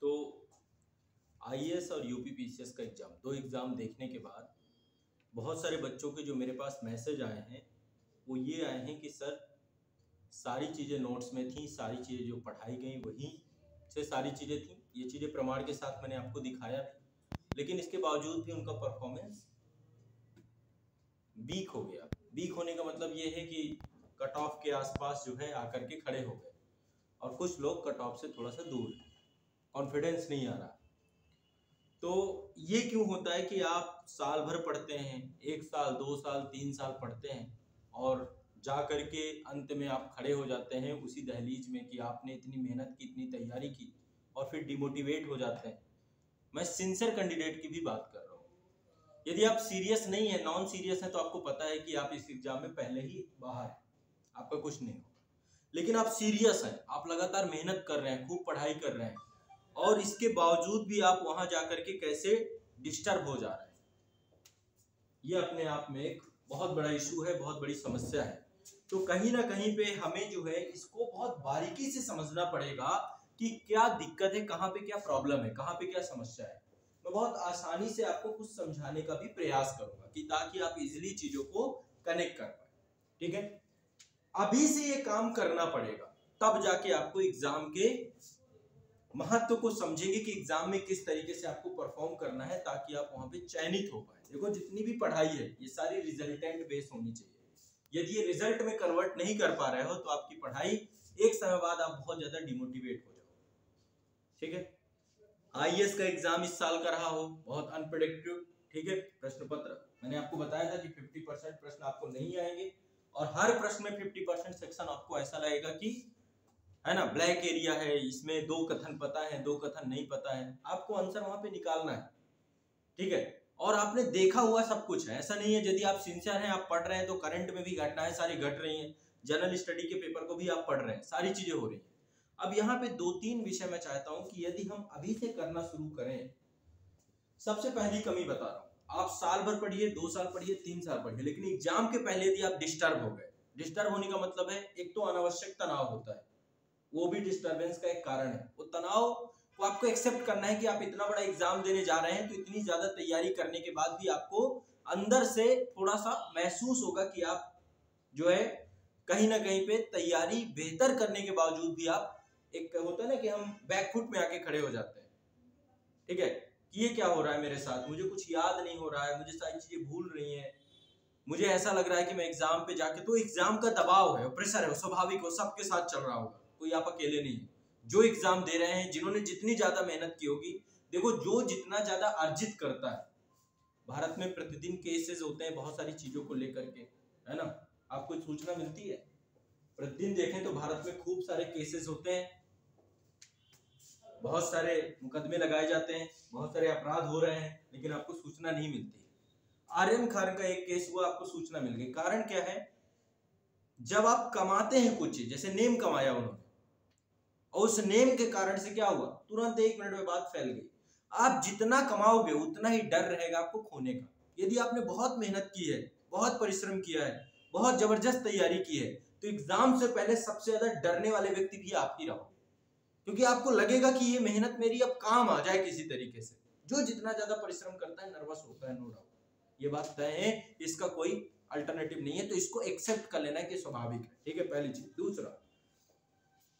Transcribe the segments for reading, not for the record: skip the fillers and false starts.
तो आईएएस और यूपीपीसीएस का एग्ज़ाम, दो एग्ज़ाम देखने के बाद बहुत सारे बच्चों के जो मेरे पास मैसेज आए हैं वो ये आए हैं कि सर सारी चीज़ें नोट्स में थी, सारी चीज़ें जो पढ़ाई गई वहीं से सारी चीज़ें थी, ये चीज़ें प्रमाण के साथ मैंने आपको दिखाया भी, लेकिन इसके बावजूद भी उनका परफॉर्मेंस वीक हो गया। वीक होने का मतलब ये है कि कट ऑफ के आसपास जो है आकर के खड़े हो गए, और कुछ लोग कट ऑफ से थोड़ा सा दूर है, कॉन्फिडेंस नहीं आ रहा। तो ये क्यों होता है कि आप साल भर पढ़ते हैं, 1 साल 2 साल 3 साल पढ़ते हैं और जा करके अंत में आप खड़े हो जाते हैं उसी दहलीज में कि आपने इतनी मेहनत की, इतनी तैयारी की, और फिर डिमोटिवेट हो जाते हैं। मैं सिंसियर कैंडिडेट की भी बात कर रहा हूँ। यदि आप सीरियस नहीं है, नॉन सीरियस है, तो आपको पता है कि आप इस एग्जाम में पहले ही बाहर हैं, आपका कुछ नहीं होगा। लेकिन आप सीरियस हैं, आप लगातार मेहनत कर रहे हैं, खूब पढ़ाई कर रहे हैं, और इसके बावजूद भी आप वहां जाकर के कैसे डिस्टर्ब हो जा रहे हैं, ये अपने आप में एक बहुत बड़ा इशू है, बहुत बड़ी समस्या है। तो कहीं ना कहीं पे हमें जो है इसको बहुत बारीकी से समझना पड़ेगा कि क्या दिक्कत है, कहाँ पे क्या प्रॉब्लम है, कहाँ पे क्या समस्या है। मैं बहुत आसानी से आपको कुछ समझाने का भी प्रयास करूंगा कि ताकि आप इजिली चीजों को कनेक्ट कर पाए। ठीक है, अभी से ये काम करना पड़ेगा, तब जाके आपको एग्जाम के महत्व को समझेंगे कि एग्जाम में किस तरीके से आपको परफॉर्म करना है ताकि आप वहां पे चयनित हो पाए। देखो, जितनी भी पढ़ाई है ये सारी रिजल्टेंट बेस होनी चाहिए। यदि ये रिजल्ट में कन्वर्ट नहीं कर पा रहे हो तो आपकी पढ़ाई एक समय बाद आप बहुत ज्यादा डिमोटिवेट हो जाओगे। ठीक है, आईएएस का एग्जाम इस साल का रहा हो, बहुत अनप्रेडिक्टेबल। ठीक है, प्रश्न पत्र मैंने आपको बताया था कि 50% प्रश्न आपको नहीं आएंगे, और हर प्रश्न में 50% सेक्शन आपको ऐसा लगेगा कि है ना, ब्लैक एरिया है, इसमें 2 कथन पता है, 2 कथन नहीं पता है, आपको आंसर वहां पे निकालना है। ठीक है, और आपने देखा हुआ सब कुछ है, ऐसा नहीं है। यदि आप सिंसियर हैं, आप पढ़ रहे हैं, तो करंट में भी घटनाएं सारी घट रही हैं, जनरल स्टडी के पेपर को भी आप पढ़ रहे हैं, सारी चीजें हो रही हैं। अब यहाँ पे 2-3 विषय मैं चाहता हूं कि यदि हम अभी से करना शुरू करें। सबसे पहली कमी बता रहा हूं, आप साल भर पढ़िए, 2 साल पढ़िए, 3 साल पढ़िए, लेकिन एग्जाम के पहले यदि आप डिस्टर्ब हो गए, डिस्टर्ब होने का मतलब है एक तो अनावश्यक तनाव होता है, वो भी डिस्टरबेंस का एक कारण है। वो तनाव को आपको एक्सेप्ट करना है कि आप इतना बड़ा एग्जाम देने जा रहे हैं, तो इतनी ज्यादा तैयारी करने के बाद भी आपको अंदर से थोड़ा सा महसूस होगा कि आप जो है कहीं ना कहीं पे तैयारी बेहतर करने के बावजूद भी आप, एक होता है ना कि हम बैकफुट में आके खड़े हो जाते हैं। ठीक है, कि ये क्या हो रहा है मेरे साथ, मुझे कुछ याद नहीं हो रहा है, मुझे सारी चीजें भूल रही हैं, मुझे ऐसा लग रहा है कि मैं एग्जाम पे जाके, तो एग्जाम का दबाव है, प्रेशर है, स्वाभाविक हो, सबके साथ चल रहा होगा, कोई आप अकेले नहीं है। जो एग्जाम दे रहे हैं, जिन्होंने जितनी ज्यादा मेहनत की होगी, देखो जो जितना ज्यादा अर्जित करता है, भारत में प्रतिदिन केसेस होते हैं बहुत सारी चीजों को लेकर के, है ना, आपको सूचना मिलती है। प्रतिदिन देखें तो भारत में खूब सारे केसेस होते हैं, बहुत सारे मुकदमे लगाए जाते हैं, बहुत सारे अपराध हो रहे हैं, लेकिन आपको सूचना नहीं मिलती। आर्यन खान का एक केस हुआ, आपको सूचना मिल गई। कारण क्या है, जब आप कमाते हैं कुछ चीज, जैसे नेम कमाया उन्होंने, और उस नेम के कारण से क्या हुआ, तुरंत 1 मिनट में बात फैल गई। आप जितना कमाओगे उतना ही डर रहेगा आपको खोने का। यदि आपने बहुत मेहनत की है, बहुत परिश्रम किया है, बहुत जबरदस्त तैयारी की है, तो एग्जाम से पहले सबसे ज्यादा डरने वाले व्यक्ति भी आप ही रहोगे, क्योंकि आपको लगेगा कि ये मेहनत मेरी अब काम आ जाए किसी तरीके से। जो जितना ज्यादा परिश्रम करता है नर्वस होता है, नो डाउट, ये बात तय है, इसका कोई अल्टरनेटिव नहीं है, तो इसको एक्सेप्ट कर लेना है कि स्वाभाविक है। ठीक है, पहली चीज। दूसरा,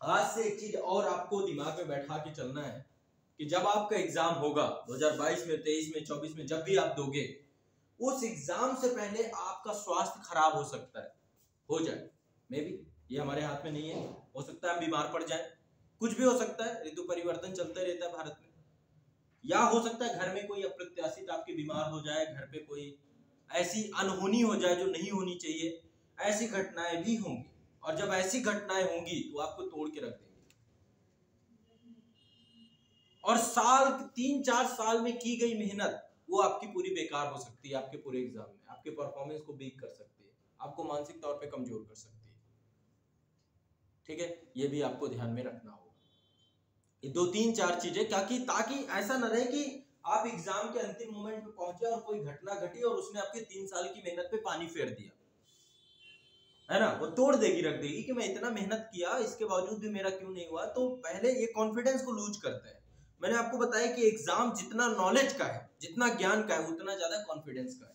आज से एक चीज और आपको दिमाग में बैठा के चलना है कि जब आपका एग्जाम होगा 2022 में, 23 में, 24 में, जब भी आप दोगे, उस एग्जाम से पहले आपका स्वास्थ्य खराब हो सकता है, हो जाए, मे बी, ये हमारे हाथ में नहीं है, हो सकता है हम बीमार पड़ जाए, कुछ भी हो सकता है, ऋतु परिवर्तन चलता रहता है भारत में, या हो सकता है घर में कोई अप्रत्याशित आपके बीमार हो जाए, घर पे कोई ऐसी अनहोनी हो जाए जो नहीं होनी चाहिए, ऐसी घटनाएं भी होंगी, और जब ऐसी घटनाएं होंगी तो आपको तोड़ के रख देंगे। और साल 3-4 साल में की गई मेहनत वो आपकी पूरी बेकार हो सकती है, आपके पूरे एग्जाम में आपके परफॉर्मेंस को वीक कर सकती है, आपको मानसिक तौर पे कमजोर कर सकती है। ठीक है, ये भी आपको ध्यान में रखना होगा, ये 2-3-4 चीजें, ताकि ऐसा ना रहे कि आप एग्जाम के अंतिम मोमेंट पे पहुंचे और कोई घटना घटी और उसने आपके 3 साल की मेहनत पे पानी फेर दिया, है ना, वो तोड़ देगी, रख देगी कि मैं इतना मेहनत किया, इसके बावजूद भी मेरा क्यों नहीं हुआ। तो पहले ये कॉन्फिडेंस को लूज करते हैं। मैंने आपको बताया कि एग्जाम जितना नॉलेज का है, जितना ज्ञान का है, उतना ज्यादा कॉन्फिडेंस का है।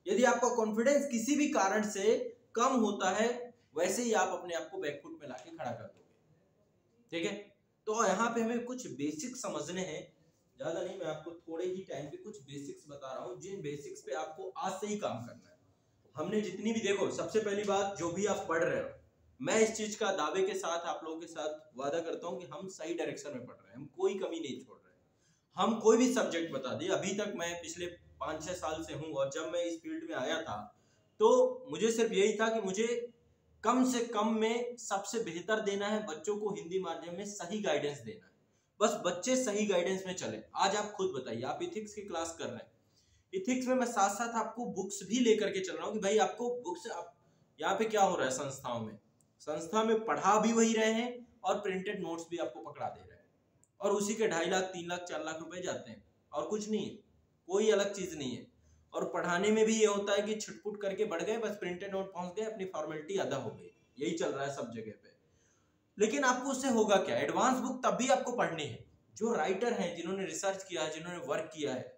यदि आपका कॉन्फिडेंस किसी भी कारण से कम होता है, वैसे ही आप अपने आप को बैकफुट में लाके खड़ा कर दोगे। ठीक है, तो यहाँ पे हमें कुछ बेसिक्स समझने हैं, ज्यादा नहीं, मैं आपको थोड़े ही टाइम पे कुछ बेसिक्स बता रहा हूँ, जिन बेसिक्स पे आपको आज से ही काम करना है। हमने जितनी भी, देखो सबसे पहली बात, जो भी आप पढ़ रहे हो, मैं इस चीज का दावे के साथ आप लोगों के साथ वादा करता हूं कि हम सही डायरेक्शन में पढ़ रहे हैं, हम कोई कमी नहीं छोड़ रहे हैं। हम कोई भी सब्जेक्ट बता दिए, अभी तक मैं पिछले 5-6 साल से हूं, और जब मैं इस फील्ड में आया था तो मुझे सिर्फ यही था कि मुझे कम से कम में सबसे बेहतर देना है, बच्चों को हिंदी माध्यम में सही गाइडेंस देना है, बस बच्चे सही गाइडेंस में चले। आज आप खुद बताइए, आप इथिक्स की क्लास कर रहे हैं, इथिक्स में मैं साथ साथ आपको बुक्स भी लेकर के चल रहा हूँ कि भाई आपको बुक्स, यहाँ पे क्या हो रहा है संस्थाओं में, संस्था में पढ़ा भी वही रहे हैं और प्रिंटेड नोट्स भी आपको पकड़ा दे रहे हैं, और उसी के 2.5 लाख 3 लाख 4 लाख रुपए जाते हैं, और कुछ नहीं है, कोई अलग चीज नहीं है। और पढ़ाने में भी ये होता है कि छुटपुट करके बढ़ गए, बस प्रिंटेड नोट पहुंच गए, अपनी फॉर्मेलिटी अदा हो गई, यही चल रहा है सब जगह पे। लेकिन आपको उससे होगा क्या? एडवांस बुक तब भी आपको पढ़नी है, जो राइटर हैं, जिन्होंने रिसर्च किया है, जिन्होंने वर्क किया है,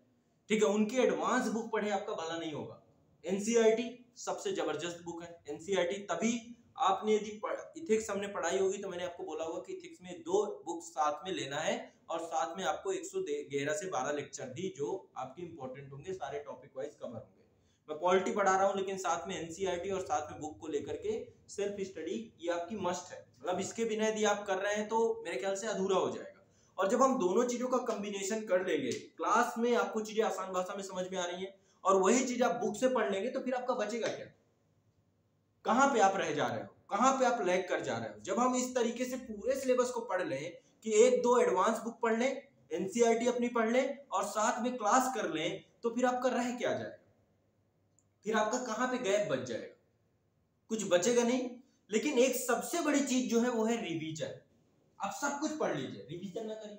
ठीक है, उनकी एडवांस बुक पढ़े, आपका भला नहीं होगा। एनसीईआरटी सबसे जबरदस्त बुक है, एनसीईआरटी। तभी आपने यदि इथिक्स हमने पढ़ाई होगी तो मैंने आपको बोला होगा कि इथिक्स में 2 बुक साथ में लेना है, और साथ में आपको 111 से 12 लेक्चर भी जो आपके इंपॉर्टेंट होंगे, सारे टॉपिक वाइज कवर होंगे। मैं पॉलिटी पढ़ा रहा हूँ, लेकिन साथ में एनसीईआरटी और साथ में बुक को लेकर के सेल्फ स्टडी, ये आपकी मस्ट है। मतलब इसके बिना यदि आप कर रहे हैं तो मेरे ख्याल से अधूरा हो जाएगा। और जब हम दोनों चीजों का कॉम्बिनेशन कर लेंगे, क्लास में आपको चीजें आसान भाषा में समझ में आ रही हैं, और वही चीज आप बुक से पढ़ लेंगे, तो फिर आपका बचेगा क्या? कहां पे आप रह जा रहे हो, कहां पे आप लैग कर जा रहे हो? जब हम इस तरीके से पूरे सिलेबस को पढ़ लें कि 1-2 एडवांस बुक पढ़ लें, एनसीईआरटी अपनी पढ़ लें, और साथ में क्लास कर लें, तो फिर आपका रह क्या जाएगा? फिर आपका कहां पे गैप बच जाएगा? कुछ बचेगा नहीं। लेकिन एक सबसे बड़ी चीज जो है वो है रिवीजन। आप सब कुछ पढ़ लीजिए, रिवीजन ना करिए,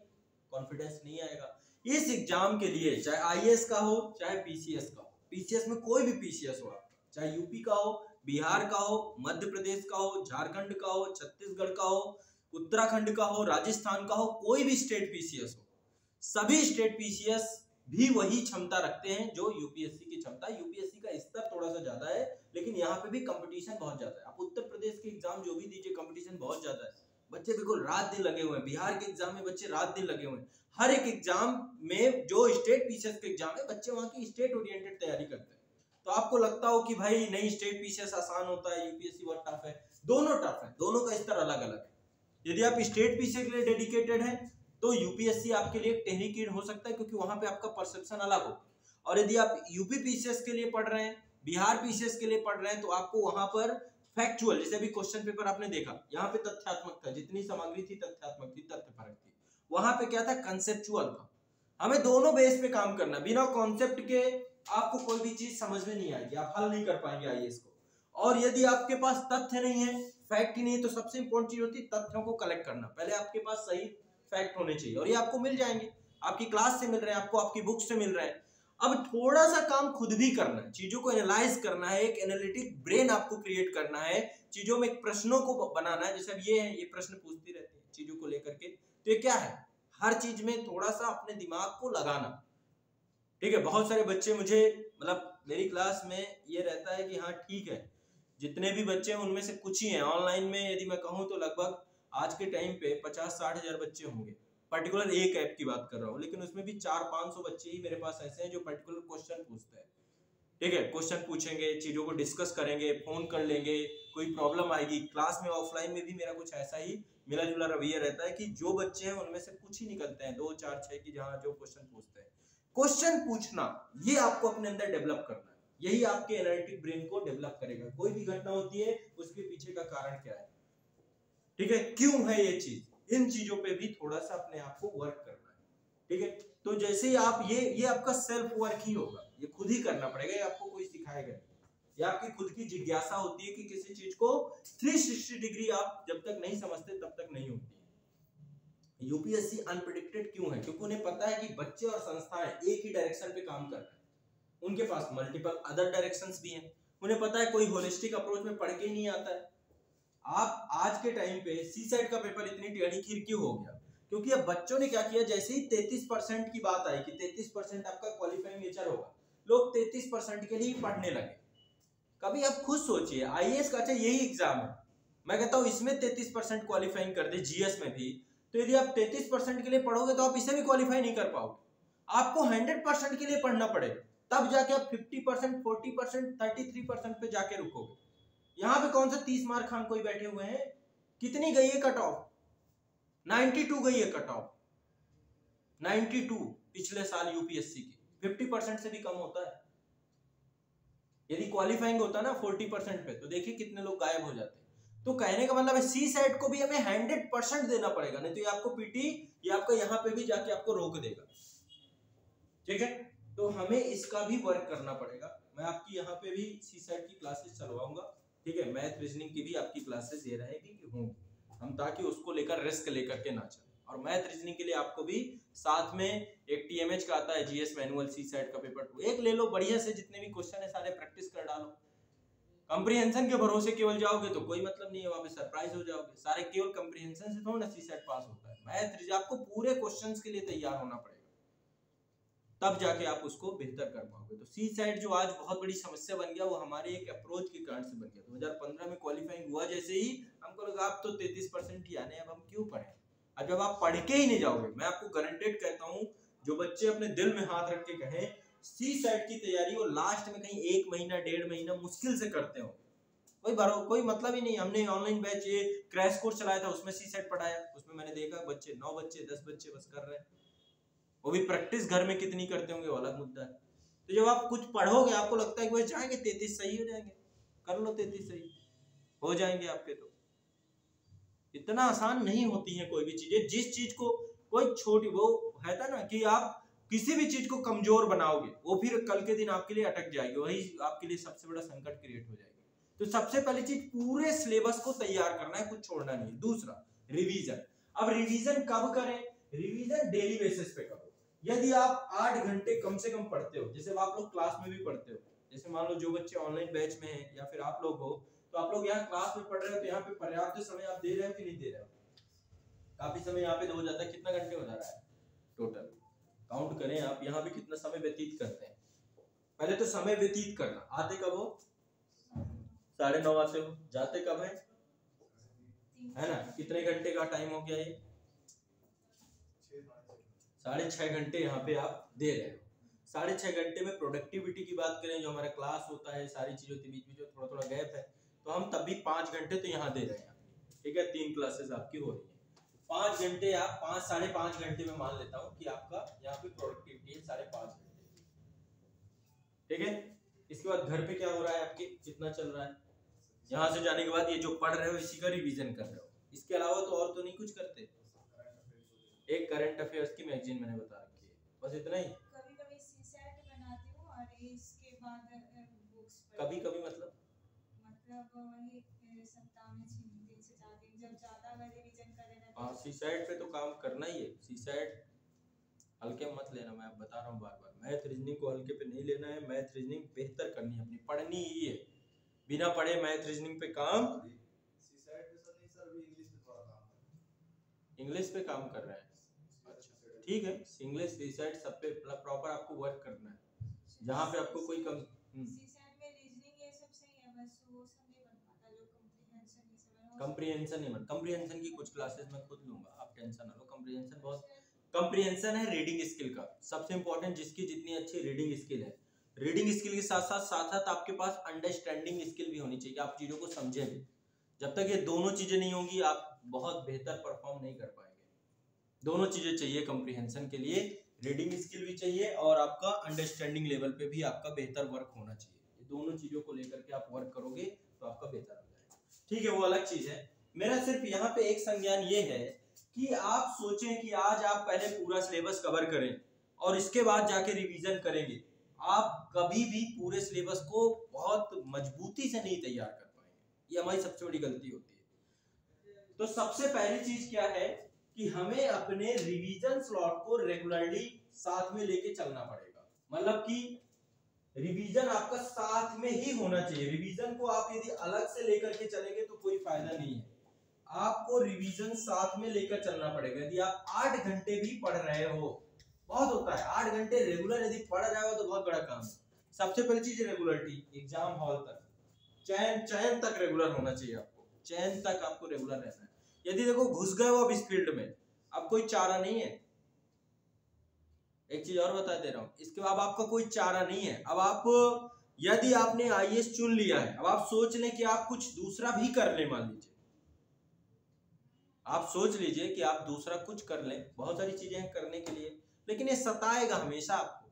कॉन्फिडेंस नहीं आएगा। इस एग्जाम के लिए, चाहे आईएएस का हो, चाहे पीसीएस का हो, पीसीएस में कोई भी पीसीएस हो आपका, चाहे यूपी का हो, बिहार का हो, मध्य प्रदेश का हो, झारखंड का हो, छत्तीसगढ़ का हो, उत्तराखंड का हो, राजस्थान का हो, कोई भी स्टेट पीसीएस हो, सभी स्टेट पीसीएस भी वही क्षमता रखते हैं जो यूपीएससी की क्षमता। यूपीएससी का स्तर थोड़ा सा ज्यादा है, लेकिन यहाँ पे भी कंपटीशन बहुत ज्यादा है। आप उत्तर प्रदेश के एग्जाम जो भी दीजिए, कंपटीशन बहुत ज्यादा है, बच्चे बिल्कुल रात दिन लगे हुए हैं। बिहार के एग्जाम में बच्चे रात दिन लगे हुए हैं। हर एक एग्जाम में, जो स्टेट पीसीएस के एग्जाम है, बच्चे वहाँ की स्टेट ओरिएंटेड तैयारी करते हैं। तो आपको लगता हो कि भाई नहीं, स्टेट पीसीएस आसान होता है, यूपीएससी बहुत टफ है, दोनों टफ है, दोनों का स्तर अलग अलग है। यदि आप स्टेट पीसीएस के लिए डेडिकेटेड है तो यूपीएससी आपके लिए टेक्निक हो सकता है, क्योंकि वहां पे आपका परसेप्शन अलग हो। और यदि आप यूपी पीसीएस के लिए पढ़ रहे हैं, बिहार पीसीएस के लिए पढ़ रहे हैं, तो आपको वहां पर फैक्चुअल, जैसे अभी क्वेश्चन पेपर आपने देखा, यहाँ पे तथ्यात्मक था, जितनी सामग्री थी तथ्यात्मक थी, तथ्य परक थी। वहां पे क्या था? कंसेप्चुअल था। हमें दोनों बेस पे काम करना, बिना कॉन्सेप्ट के आपको कोई भी चीज समझ में नहीं आएगी, आप हल नहीं कर पाएंगे आईएएस को। और यदि आपके पास तथ्य नहीं है, फैक्ट ही नहीं है, तो सबसे इंपॉर्टेंट चीज होती है तथ्यों को कलेक्ट करना। पहले आपके पास सही फैक्ट होने चाहिए, और ये आपको मिल जाएंगे, आपकी क्लास से मिल रहे हैं, आपको आपकी बुक से मिल रहे हैं। अब थोड़ा सा काम खुद भी करना है, चीजों को एनालाइज करना है, एक एनालिटिक ब्रेन आपको क्रिएट करना है, चीजों में प्रश्नों को बनाना है। जैसे अब ये है, ये प्रश्न पूछती रहती है चीजों को लेकर के, तो ये क्या है? हर चीज में थोड़ा सा अपने दिमाग को लगाना। ठीक है, बहुत सारे बच्चे मुझे, मतलब मेरी क्लास में ये रहता है कि हाँ ठीक है, जितने भी बच्चे हैं उनमें से कुछ ही हैं ऑनलाइन में, यदि मैं कहूँ तो लगभग आज के टाइम पे 50-60 हजार बच्चे होंगे। पर्टिकुलर एक ऐप की बात कर रहा हूँ, लेकिन उसमें भी 400-500 बच्चे ही मेरे पास ऐसे हैं जो पर्टिकुलर क्वेश्चन पूछते हैं। ठीक है, क्वेश्चन पूछेंगे, चीजों को डिस्कस करेंगे, फोन कर लेंगे, कोई प्रॉब्लम आएगी। क्लास में ऑफलाइन में भी मेरा कुछ ऐसा ही मिला जुला रवैया रहता है कि जो बच्चे हैं उनमें से कुछ ही निकलते हैं, 2, 4, 6 की जहाँ जो क्वेश्चन पूछते हैं। क्वेश्चन पूछना, ये आपको अपने अंदर डेवलप करना है, यही आपके एनालिटिक ब्रेन को डेवलप करेगा। कोई भी घटना होती है, उसके पीछे का कारण क्या है, ठीक है, क्यों है ये चीज, इन चीजों पे भी थोड़ा सा अपने आप को वर्क करना है। ठीक है, तो जैसे ही आप ये आपका सेल्फ वर्क ही होगा, ये खुद ही करना पड़ेगा, ये आपको कोई सिखाएगा नहीं। ये आपकी खुद की जिज्ञासा होती है कि किसी चीज को 360 डिग्री आप जब तक नहीं समझते तब तक नहीं होती है। यूपीएससी अनप्रेडिक्टेड क्यों है? क्योंकि उन्हें पता है कि बच्चे और संस्थाएं एक ही डायरेक्शन पे काम कर रहे हैं, उनके पास मल्टीपल अदर डायरेक्शंस भी हैं। उन्हें पता है कोई होलिस्टिक अप्रोच में पढ़ के ही नहीं आता है। आप आज के टाइम पे सी सेट का पेपर इतनी टेढ़ी खीर क्यों हो गया? क्योंकि अब बच्चों ने क्या किया, जैसे ही 33% की बात आई कि 33% आपका क्वालिफाइंग नेचर होगा, लोग 33% के लिए पढ़ने लगे। कभी आप खुद सोचिए, आईएएस का अच्छा यही एग्जाम है, मैं कहता हूं इसमें 33% क्वालिफाइंग कर दे जीएस में भी, तो यदि आप 33% के लिए पढ़ोगे तो आप इसे भी क्वालिफाई नहीं कर पाओगे। आपको 100% के लिए पढ़ना पड़ेगा, तब जाके आप 50%, 40%, 33% पे जाके रुकोगे। यहाँ पे कौन सा 30 मार्क खान कोई बैठे हुए हैं, कितनी गई है कट ऑफ, 92 गई है कट ऑफ, 92 पिछले साल यूपीएससी की, 50% से भी कम होता है। यदि क्वालिफाइंग होता ना 40% पे, तो देखिए कितने लोग गायब हो जाते। तो कहने का मतलब है सी सेट को भी हमें 100% देना पड़ेगा, नहीं तो ये आपको पीटी, ये आपका यहाँ पे भी जाके आपको रोक देगा। ठीक है, तो हमें इसका भी वर्क करना पड़ेगा। मैं आपकी यहाँ पे भी सी सेट की क्लासेस चलवाऊंगा, ठीक है, मैथ रीजनिंग की भी आपकी क्लासेस ये रहेगी कि होंगी हम, ताकि उसको लेकर रिस्क लेकर के ना चले। और मैथ रीजनिंग के लिए आपको भी साथ में एक टीएमएच का आता है, जीएस मैनुअल, सी सेट का पेपर 2 एक ले लो बढ़िया से, जितने भी क्वेश्चन है सारे प्रैक्टिस कर डालो। कंप्रीहेंशन के भरोसे केवल जाओगे तो कोई मतलब नहीं है, वहां पे सरप्राइज हो जाओगे। सारे केवल कंप्रीहेंशन से थोड़ा ना सी सेट पास होता है, मैथ आपको पूरे क्वेश्चंस के लिए तैयार होना पड़ेगा, तब जाके आप उसको बेहतर कर पाओगे। तो सी सेट जो आज बहुत बड़ी समस्या बन गया, वो हमारे एक अप्रोच के कारण से बन गया। 2015 में क्वालिफाइंग हुआ जैसे ही, हमको लगा आप तो 33% ही आने, अब हम क्यों पढ़े। अब जब आप पढ़ के ही नहीं जाओगे, मैं आपको गारंटेड कहता हूँ, जो बच्चे अपने दिल में हाथ रख के कहें सी सेट की तैयारी, वो लास्ट में कहीं 1 महीना 1.5 महीना मुश्किल से करते हो, कोई मतलब ही नहीं। हमने ऑनलाइन बैच ये क्रैश कोर्स चलाया था, उसमें सी सेट पढ़ाया, उसमें मैंने देखा बच्चे 9 बच्चे 10 बच्चे बस कर रहे हैं, वो भी प्रैक्टिस घर में कितनी करते होंगे वो अलग मुद्दा है। तो जब आप कुछ पढ़ोगे, आपको लगता है कि बस जाएंगे 33 सही हो जाएंगे, कर लो 33 सही हो जाएंगे आपके। तो इतना आसान नहीं होती है कोई भी चीजें। जिस चीज को कोई छोटी, वो है ना कि आप किसी भी चीज को कमजोर बनाओगे, वो फिर कल के दिन आपके लिए अटक जाएगी, वही आपके लिए सबसे बड़ा संकट क्रिएट हो जाएगी। तो सबसे पहली चीज पूरे सिलेबस को तैयार करना है, कुछ छोड़ना नहीं है। दूसरा रिवीजन। अब रिवीजन कब करें, रिवीजन डेली बेसिस पे करो। यदि आप 8 घंटे कम से कम पढ़ते हो, जैसे आप लोग क्लास में भी पढ़ते हो, जैसे मान लो जो बच्चे ऑनलाइन बैच में हैं या फिर आप लोग हो, तो आप लोग यहाँ क्लास में पढ़ रहे हो, तो यहाँ पे पर्याप्त समय आप दे रहे हो कि नहीं दे रहे हो, काफी समय यहाँ पे हो जाता है। कितना घंटे हो जा रहा है टोटल, काउंट करें आप यहाँ पे कितना समय व्यतीत करते हैं। पहले तो समय व्यतीत करना, आते कब हो, 9:30 आते हो, जाते कब है ना, कितने घंटे का टाइम हो गया ये, 6.5 घंटे यहाँ पे आप दे रहे हो। 6.5 घंटे में प्रोडक्टिविटी की बात करें, जो हमारा क्लास होता है, सारी चीज होती है, बीच में जो थोड़ा थोड़ा गैप है, तो हम तब भी 5 घंटे तो यहाँ दे रहे हैं, ठीक है, 3 क्लासेस आपकी हो रही है। 5 घंटे आप 5-5.5 घंटे में मान लेता हूँ कि आपका यहाँ पे प्रोडक्टिविटी है 5.5 घंटे, ठीक है। इसके बाद घर पे क्या हो रहा है आपके, कितना चल रहा है, यहाँ से जाने के बाद ये जो पढ़ रहे हो इसी का रिवीजन कर रहे हो, इसके अलावा तो और तो नहीं कुछ करते। एक करंट अफेयर्स की मैगजीन मैंने बता रखी है, बस इतना ही। कभी-कभी सीसेट बनाती हूँ और इसके बाद बुक्स कभी-कभी मतलब वही सप्ताह में 3 से 4 दिन, जब ज्यादा अगर रिवीजन करे ना। हाँ, सीसेट पे तो काम करना ही है। सीसेट हल्के मत लेना, मैं बता रहा हूँ बार बार, मैथ रीजनिंग को हल्के पे नहीं लेना है। मैथ रीजनिंग बेहतर करनी है, अपनी पढ़नी ही है, बिना पढ़े मैथ रीजनिंग पे काम। इंग्लिश पे काम कर रहे हैं, अच्छा ठीक है, इंग्लिश सीसेट सब पे प्रॉपर आपको वर्क करना है, जहाँ पे आपको कोई कम सीसेट में रीजनिंग ये सब सही है, बस वो सब नहीं बन पाता, जो कॉम्प्रिहेंशन ये सब। कॉम्प्रिहेंशन नहीं बन, कॉम्प्रिहेंशन की कुछ क्लासेस मैं खुद लूंगा, आप टेंशन ना लो। कॉम्प्रिहेंशन बहुत, कॉम्प्रिहेंशन है रीडिंग स्किल का सबसे इंपॉर्टेंट, जिसकी जितनी अच्छी रीडिंग स्किल है, रीडिंग स्किल के साथ साथ आपके पास अंडरस्टैंडिंग स्किल भी होनी चाहिए, आप चीजों को समझे भी। जब तक ये दोनों चीजें नहीं होंगी, आप बहुत बेहतर परफॉर्म नहीं कर पाएंगे। दोनों चीजें चाहिए कॉम्प्रिहेंशन के लिए, रीडिंग स्किल भी चाहिए और आपका अंडरस्टैंडिंग लेवल पे भी आपका बेहतर वर्क होना चाहिए। ये दोनों चीजों को लेकर के आप वर्क करोगे तो आपका बेहतर हो जाएगा, ठीक है, वो अलग चीज है। मेरा सिर्फ यहाँ पे एक संज्ञान ये है कि आप सोचें कि आज आप पहले पूरा सिलेबस कवर करें और इसके बाद जाके रिवीजन करेंगे, आप कभी भी पूरे सिलेबस को बहुत मजबूती से नहीं तैयार कर पाएंगे, ये हमारी सबसे बड़ी गलती होती है। तो सबसे पहली चीज क्या है कि हमें अपने रिवीजन स्लॉट को रेगुलरली साथ में लेके चलना पड़ेगा, मतलब कि रिवीजन आपका साथ में ही होना चाहिए। रिवीजन को आप यदि अलग से लेकर के चलेंगे तो कोई फायदा नहीं है। आपको रिवीजन साथ में लेकर चलना पड़ेगा। यदि आप 8 घंटे भी पढ़ रहे हो, बहुत होता है 8 घंटे रेगुलर यदि पढ़ रहे हो तो बहुत बड़ा काम है। सबसे पहली चीज रेगुलरिटी, एग्जाम हॉल तक चयन तक रेगुलर होना चाहिए आपको, चयन तक आपको रेगुलर रहना है। यदि देखो घुस गए हो अब इस फील्ड में, अब कोई चारा नहीं है। एक चीज और बता दे रहा हूं, इसके बाद आपका कोई चारा नहीं है। अब आप यदि आपने आईएएस चुन लिया है, अब आप सोच लें कि आप कुछ दूसरा भी कर लें। मान लीजिए आप सोच लीजिए कि आप दूसरा कुछ कर लें, बहुत सारी चीजें हैं करने के लिए, लेकिन ये सताएगा हमेशा आपको,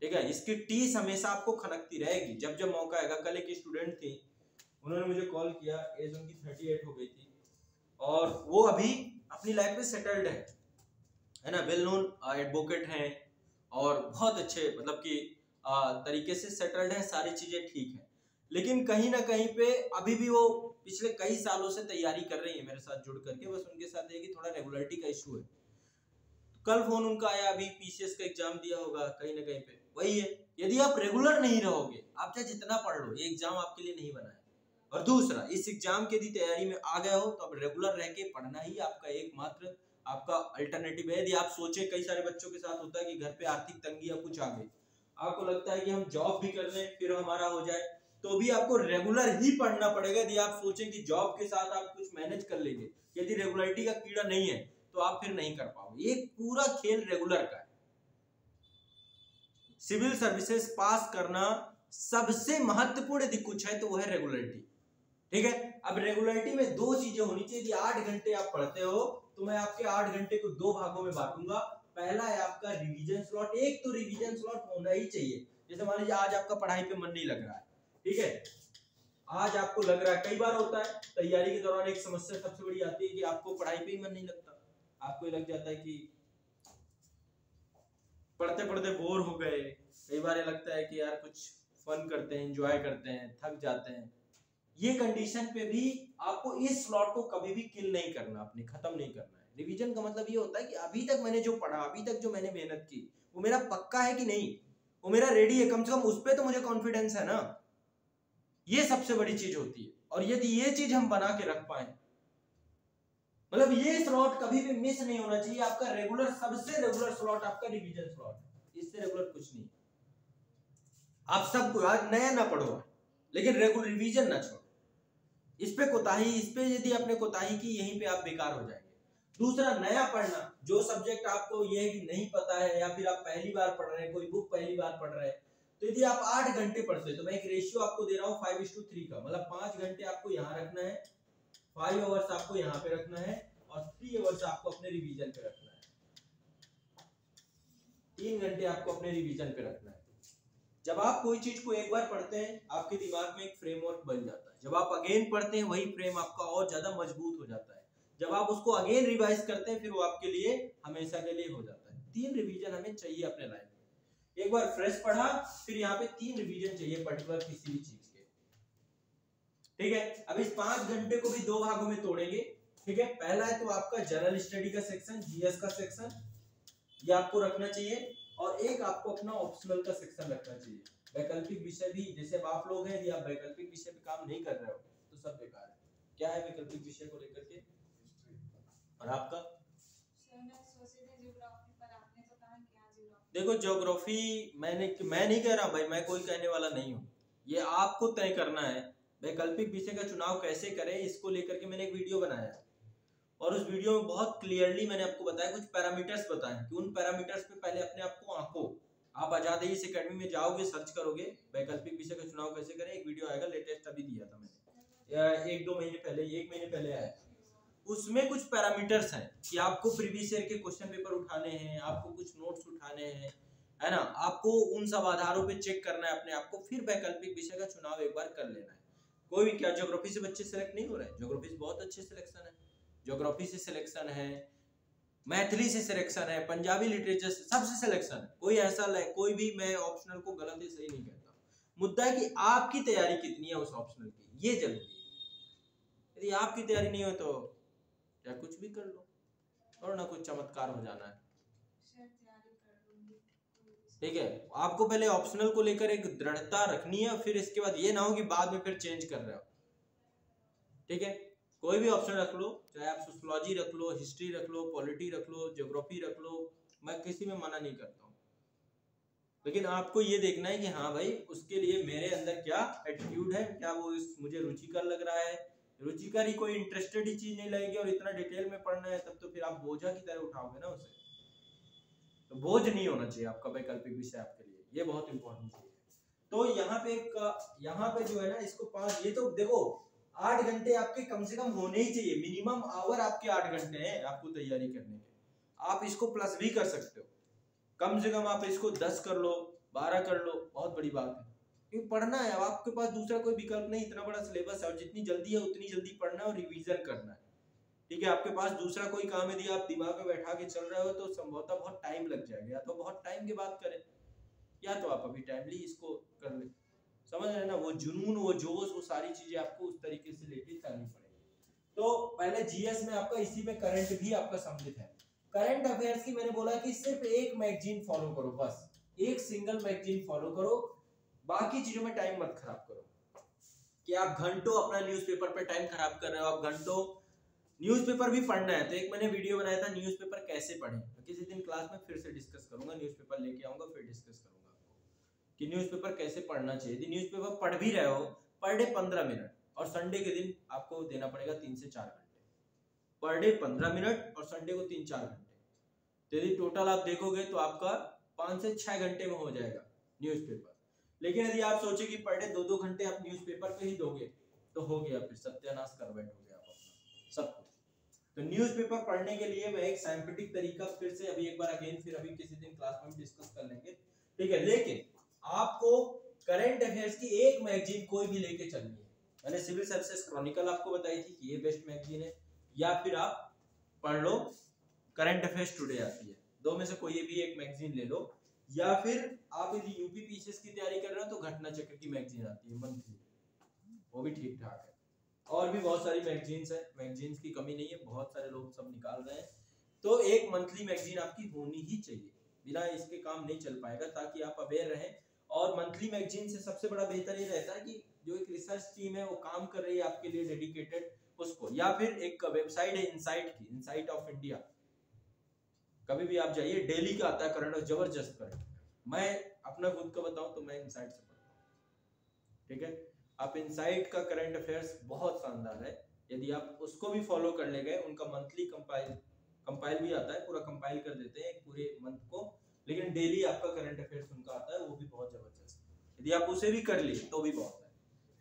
ठीक है। इसकी टीस हमेशा आपको खनकती रहेगी जब जब मौका आएगा। कल एक स्टूडेंट थी, उन्होंने मुझे कॉल किया, एज उनकी 38 हो गई थी और वो अभी अपनी लाइफ में सेटल्ड है ना, वेल नोन एडवोकेट हैं और बहुत अच्छे मतलब कि तरीके से सेटल्ड है, सारी चीजें ठीक है। लेकिन कहीं ना कहीं पे अभी भी वो पिछले कई सालों से तैयारी कर रही है मेरे साथ जुड़ करके, बस उनके साथ ये कि थोड़ा रेगुलरिटी का इशू है। कल फोन उनका आया, अभी पीसीएस का एग्जाम दिया होगा कहीं ना कहीं पे, वही है। यदि आप रेगुलर नहीं रहोगे, आप चाहे जितना पढ़ लो, ये एग्जाम आपके लिए नहीं बना है। और दूसरा, इस एग्जाम की यदि तैयारी में आ गए हो तो अब रेगुलर रह के पढ़ना ही आपका एकमात्र आपका अल्टरनेटिव है। यदि आप सोचे, कई सारे बच्चों के साथ होता है कि घर पे आर्थिक तंगी या कुछ आ गई, आपको लगता है कि हम जॉब भी कर लें फिर हमारा हो जाए, तो भी आपको रेगुलर ही पढ़ना पड़ेगा। यदि आप सोचें कि जॉब के साथ आप कुछ मैनेज कर लेंगे, यदि रेगुलरिटी का कीड़ा नहीं है तो आप फिर नहीं कर पाओगे। ये पूरा खेल रेगुलर का है। सिविल सर्विसेज पास करना सबसे महत्वपूर्ण यदि कुछ है तो वो है रेगुलरिटी, ठीक है। अब रेगुलरिटी में दो चीजें होनी चाहिए। यदि 8 घंटे आप पढ़ते हो तो मैं आपके 8 घंटे को 2 भागों में बांटूंगा। पहला है आपका रिवीजन स्लॉट, एक तो रिवीजन स्लॉट होना ही चाहिए। जैसे मान लीजिए आज आपका पढ़ाई पे मन नहीं लग रहा है, ठीक है, आज आपको लग रहा है, कई बार होता है तैयारी के दौरान एक समस्या सबसे बड़ी आती है कि आपको पढ़ाई पे ही मन नहीं लगता, आपको लग जाता है कि पढ़ते पढ़ते बोर हो गए। कई बार ये लगता है कि यार कुछ फन करते हैं, एंजॉय करते हैं, थक जाते हैं। ये कंडीशन पे भी आपको इस स्लॉट को कभी भी किल नहीं करना, अपने खत्म नहीं करना है। रिवीजन का मतलब ये होता है कि अभी तक मैंने जो पढ़ा, अभी तक जो मैंने मेहनत की, वो मेरा पक्का है कि नहीं, वो मेरा रेडी है, कम से कम उस पर तो मुझे कॉन्फिडेंस है ना। ये सबसे बड़ी चीज होती है। और यदि ये चीज हम बना के रख पाए, मतलब ये स्लॉट कभी भी मिस नहीं होना चाहिए। आपका रेगुलर, सबसे रेगुलर स्लॉट आपका रिवीजन स्लॉट है, इससे रेगुलर कुछ नहीं। आप सबको आज नया ना पढ़ो, लेकिन रेगुलर रिवीजन ना छोड़ो। इस पे कोताही, इस पे यदि आपने कोताही की, यहीं पे आप बेकार हो जाएंगे। दूसरा, नया पढ़ना, जो सब्जेक्ट आपको ये है कि नहीं पता है या फिर आप पहली बार पढ़ रहे हैं, कोई बुक पहली बार पढ़ रहे हैं, तो यदि आप 8 घंटे पढ़ते हैं तो मैं एक रेशियो आपको दे रहा हूँ 5:3 का, मतलब 5 घंटे आपको यहाँ रखना है, 5 आवर्स आपको यहाँ पे रखना है और 3 आवर्स आपको अपने रिवीजन पे रखना है। 3 घंटे आपको अपने रिवीजन पे रखना है। जब आप कोई चीज को एक बार पढ़ते हैं, आपके दिमाग में एक फ्रेमवर्क बन जाता है। जब आप अगेन पढ़ते हैं, वही फ्रेम आपका और ज्यादा मजबूत हो जाता है। जब आप उसको अगेन रिवाइज करते हैं, फिर वो आपके लिए हमेशा के लिए हो जाता है। 3 रिवीजन हमें चाहिए अपने लाइफ में। एक बार फ्रेश पढ़ा, फिर यहाँ पे 3 रिवीजन चाहिए पर्टिकुलर किसी भी चीज के, ठीक है। अब इस 5 घंटे को भी 2 भागों में तोड़ेंगे, ठीक है। पहला है तो आपका जनरल स्टडी का सेक्शन, जीएस का सेक्शन, ये आपको रखना चाहिए। और एक आपको अपना ऑप्शनल का सेक्शन रखना चाहिए। वैकल्पिक विषय भी, जैसे अब आप लोग हैं, यदि आप वैकल्पिक विषय पे काम नहीं कर रहे हो तो सब बेकार है। क्या है वैकल्पिक विषय को लेकर के? और आपका देखो, ज्योग्राफी मैं नहीं कह रहा भाई, मैं कोई कहने वाला नहीं हूँ, ये आपको तय करना है। वैकल्पिक विषय का चुनाव कैसे करें, इसको लेकर के मैंने एक वीडियो बनाया है और उस वीडियो में बहुत क्लियरली मैंने आपको बताया, कुछ पैरामीटर्स बताए कि उन पैरामीटर्स पे पहले अपने आप को आंको। आप आजाद इस एकेडमी में जाओगे, सर्च करोगे वैकल्पिक विषय का चुनाव कैसे करें, एक वीडियो आएगा, लेटेस्ट अभी दिया था मैंने, 1 महीने पहले आया। उसमें कुछ पैरामीटर्स हैं कि आपको प्रीवियस ईयर के क्वेश्चन पेपर उठाने हैं, आपको कुछ नोट्स उठाने हैं, है ना, आपको उन सब आधारों पे चेक करना है अपने आप को, फिर वैकल्पिक विषय का चुनाव एक बार कर लेना है। कोई भी, क्या ज्योग्राफी से बच्चे सेलेक्ट नहीं हो रहे हैं? ज्योग्राफी से बहुत अच्छे सिलेक्शन है, ज्योग्राफी से सिलेक्शन है, मैथिली से सिलेक्शन है, पंजाबी लिटरेचर से, सबसे सिलेक्शन है। कोई ऐसा कोई भी, मैं ऑप्शनल को गलत या सही नहीं कहता, मुद्दा है कि आपकी तैयारी कितनी है उस ऑप्शनल की, ये जरूरी है। यदि आपकी तैयारी नहीं हो तो या कुछ भी कर लो और ना कुछ चमत्कार हो जाना है, ठीक है। आपको पहले ऑप्शनल को लेकर एक दृढ़ता रखनी है, फिर इसके बाद ये ना हो कि बाद में फिर चेंज कर रहे हो, ठीक है। कोई भी ऑप्शन रख लो, चाहे आप सोशियोलॉजी रख लो, हिस्ट्री रख लो, पॉलिटी रख लो, ज्योग्राफी रख लो, मैं किसी में मना नहीं करता हूँ। लेकिन आपको ये देखना है कि हाँ भाई उसके लिए मेरे अंदर क्या एटीट्यूड है, क्या वो मुझे रुचिकर लग रहा है। रुचिकर ही कोई इंटरेस्टेड ही चीज नहीं लगेगी और इतना डिटेल में पढ़ना है तब तो फिर आप बोझा की तरह उठाओगे ना उसे। तो बोझ नहीं होना चाहिए आपका वैकल्पिक विषय आपके लिए, ये बहुत इंपॉर्टेंट चीज है। तो यहाँ पे जो है ना इसको 5, ये तो देखो 8 घंटे आपके कम से कम होने ही चाहिए, मिनिमम आवर आपके 8 घंटे हैं आपको तैयारी करने के। आप इसको प्लस भी कर सकते हो, कम से कम आप इसको 10 कर लो, 12 कर लो, बहुत बड़ी बात है। क्योंकि पढ़ना है, अब आपके पास दूसरा कोई विकल्प नहीं, इतना बड़ा सिलेबस है और जितनी जल्दी है उतनी जल्दी पढ़ना है और रिवीजन करना है। ठीक है, आपके पास दूसरा कोई काम यदि आप दिमाग में बैठा के चल रहे हो तो संभवतः बहुत टाइम लग जाएगा, या तो बहुत टाइम के बाद करें या तो आप अभी टाइमली इसको कर ले। समझ रहे हैं ना, वो जुनून, वो जोश, वो सारी चीजें आपको उस तरीके से लेके चलनी पड़ेगी। तो पहले जीएस में आपका इसी में करंट भी आपका सम्मिलित है। करंट अफेयर्स की मैंने बोला कि सिर्फ एक मैगजीन फॉलो करो, बस एक सिंगल मैगजीन फॉलो करो, बाकी चीजों में टाइम मत खराब करो। कि आप घंटों अपना न्यूज़पेपर पे टाइम खराब कर रहे हो, आप घंटों न्यूज़पेपर भी पढ़ना है तो एक मैंने वीडियो बनाया था न्यूज़पेपर कैसे पढ़ें, तो किसी दिन क्लास में फिर से डिस्कस करूंगा, न्यूज़पेपर लेके आऊंगा फिर डिस्कस करूंगा आपको कि न्यूज़पेपर कैसे पढ़ना चाहिए। यदि न्यूज़पेपर पढ़ भी रहे हो पर डे 15 मिनट, और संडे के दिन आपको देना पड़ेगा 3 से 4 घंटे, पर डे 15 मिनट और संडे को 3-4 घंटे। तो यदि टोटल आप देखोगे तो आपका 5 से 6 घंटे में हो जाएगा न्यूज़पेपर। लेकिन यदि आप सोचे कि पर डे 2-2 घंटे आप न्यूज़पेपर पे ही दोगे तो हो गया, फिर सत्यानाश कर बैठोगे आप अपना सब कुछ। तो न्यूज़पेपर पढ़ने के लिए मैं एक साइंटिफिक तरीका फिर से अभी एक बार अगेन फिर अभी किसी दिन क्लास में डिस्कस कर लेंगे, ठीक है। लेकिन आपको करंट अफेयर्स की एक मैगजीन कोई भी लेके चलनी है। मैंने सिविल सर्विसेज क्रॉनिकल आपको बताई थी कि ये बेस्ट मैगजीन है, या फिर आप पढ़ लो करंट अफेयर्स टुडे आती है, दो में से कोई भी एक मैगजीन ले लो। या फिर आप यदि यूपी पीसीएस की तैयारी कर रहे हो तो घटना चक्र की मैगजीन आती है मंथली, वो भी ठीक ठाक है। और भी बहुत सारी मैगजीन्स है, मैगजीन्स की कमी नहीं है, बहुत सारे लोग सब निकाल रहे हैं। तो एक मंथली मैगजीन आपकी होनी ही चाहिए, बिना इसके काम नहीं चल पाएगा, ताकि आप अवेयर रहें। और मंथली मैगजीन से सबसे बड़ा बेहतर ये रहता है कि जो एक रिसर्च टीम है वो काम कर रही है आपके लिए डेडिकेटेड, उसको, या फिर एक वेबसाइट है इनसाइट की, इनसाइट ऑफ इंडिया, कभी भी आप जाइए, डेली का आता है करंट, जबरदस्त करंट। मैं अपना खुद का बताऊं तो मैं इनसाइट से पढ़ता हूं, ठीक है। आप इनसाइट का करंट अफेयर्स बहुत शानदार है, यदि आप उसको भी फॉलो कर ले गए, उनका मंथली कंपाइल भी आता है, पूरा कंपाइल कर देते हैं एक पूरे मंथ को, लेकिन डेली आपका करंट अफेयर्स उनका आता है, वो भी बहुत जबरदस्त। यदि आप उसे भी कर लिए तो भी बहुत है।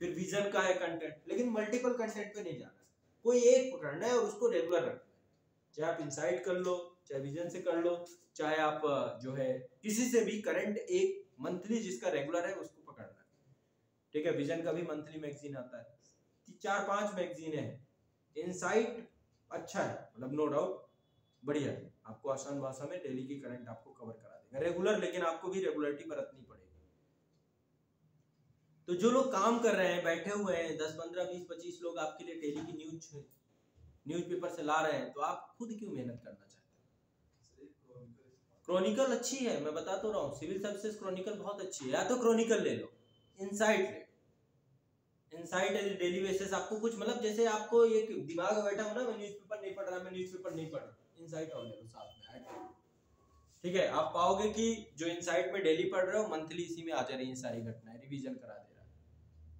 फिर विजन का है कंटेंट, लेकिन मल्टीपल कंटेंट पे नहीं जाना, कोई एक पकड़ना है और उसको रेगुलर रखना है। चाहे आप इनसाइट कर लो, चाहे विजन से कर लो, चाहे आप जो है किसी से भी करंट एक मंथली जिसका रेगुलर है उसको पकड़ना है, ठीक है। विजन का भी मंथली मैगजीन आता है, 4-5 मैगजीन है। इनसाइट अच्छा है, मतलब नो डाउट बढ़िया है, आपको आसान भाषा में डेली की करंट आपको कवर करा देगा रेगुलर, लेकिन आपको भी रेगुलरिटी बरतनी पड़ेगी। तो जो लोग काम कर रहे हैं, बैठे हुए हैं 10, 15, 20, 25 लोग आपके लिए डेली की न्यूज़पेपर से ला रहे हैं, तो आप खुद क्यों मेहनत करना चाहते हैं? क्रॉनिकल अच्छी है, मैं बता तो रहा हूँ, सिविल सर्विसेज क्रॉनिकल बहुत अच्छी है, या तो क्रॉनिकल ले लो, इनसाइट ले, इनसाइट है डेली बेसिस आपको कुछ, मतलब जैसे आपको ये दिमाग में बैठा हो ना, मैं न्यूज़पेपर नहीं पढ़ रहा, मैं न्यूज़पेपर नहीं पढ़ रहा, इनसाइट और ले लो साथ में, ठीक है। आप पाओगे कि जो इनसाइट में डेली पढ़ रहे हो, मंथली इसी में आ जा रही है सारी घटनाएं, रिवीजन करा दे रहा है,